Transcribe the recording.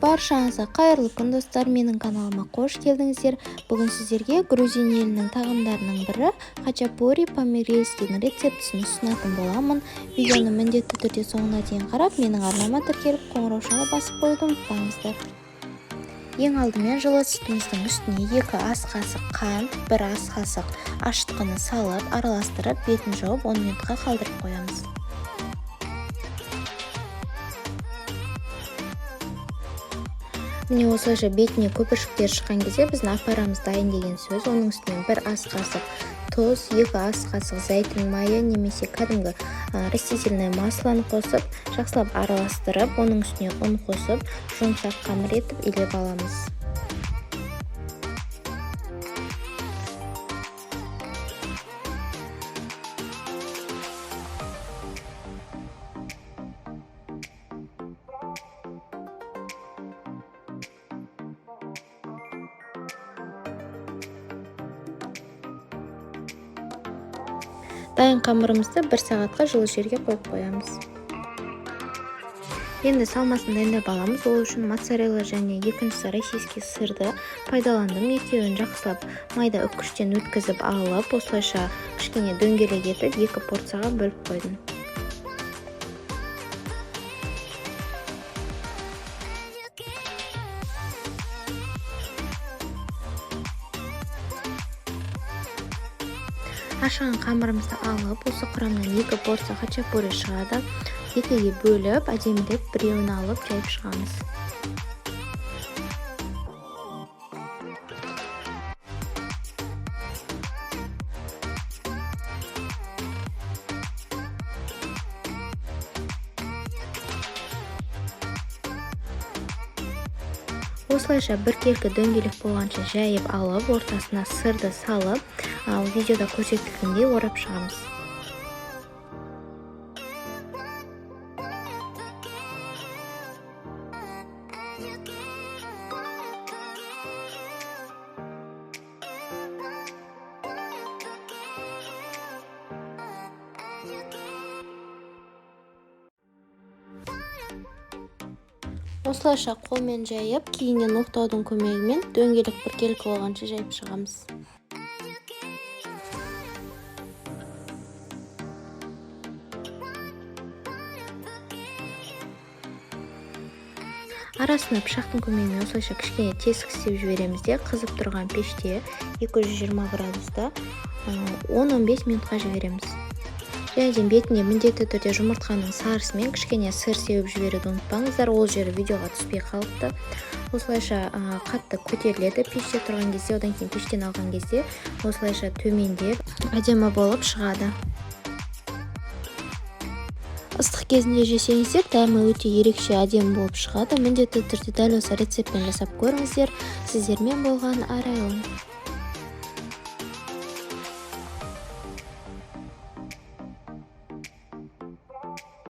Баршаңызға қайырлы күн достар, менің каналыма қош келдіңіздер. Бүгін сіздерге грузин елінің тағамдарының бірі хачапури по-мирельскийдің рецептісін ұсынатын боламын. Видеоны міндетті түрде соңына дейін қарап, менің арнама тіркеліп қоңырау шалып басып қоюды ұмытпаңыздар. Ең алдымен жылы сүтіміздің үстіне 2 ас қасық қант, 1 ас қасық ашытқыны салып, араластырып, бетін жауып 10 минутқа қалдырып қоямыз. Міне осылайша бетіне көпіршіктер шыққан кезде біздің апарамыз дайын деген сөз. Оның үстіне 1 ас қасық тұз, 2 ас қасық зәйтүн майы немесе кәдімгі растительное маслоны қосып, жақсылап араластырып, оның үстіне ұн қосып, жұмсақ қамыр етіп илеп аламыз. Дайын қамырымызды 1 сағатқа жылы жерге қойып қоямыз. Енді салмасын дайындап аламыз. Ол үшін моцарелла және екіншісі российский сырды пайдаландым. Екеуін жақсылап майда үккіштен өткізіп алып, осылайша кішкене дөңгелек етіп 2 порцияға бөліп қойдым. Ашыған қамырымызды алып, осы құрамнан 2 порция хачапури шығады. 2-ге бөліп, әдемілеп, біреуін алып, жайып шығамыз. Осылайша біркелкі дөңгелек болғанша жайып алып, ортасына сырды салып, видеода көрсетілгендей орап шығамыз. Осылайша қолмен жайып, кейіннен оқтаудың көмегімен дөңгелек біркелкі болғанша жайып шығамыз. Арасына пышақтың көмегімен осылайша кішкене тесік істеп жібереміз де, қызып тұрған пеште 220 градуста 10-15 минутқа жібереміз. Және бетіне міндетті түрде жұмыртқаның сарысымен кішкене сыр сеуіп жіберуді ұмытпаңыздар, ол жері видеоға түспей қалыпты. Осылайша қатты көтеріледі пеште тұрған кезде, одан кейін пештен алған кезде осылайша төмендеп әдемі болып шығады. Ыстық кезінде жесеңіздер, дәмі өте ерекше әдемі болып шығады. Міндетті түрде дәл осы рецептпен жасап көріңіздер. Сіздермен болған Арайлым.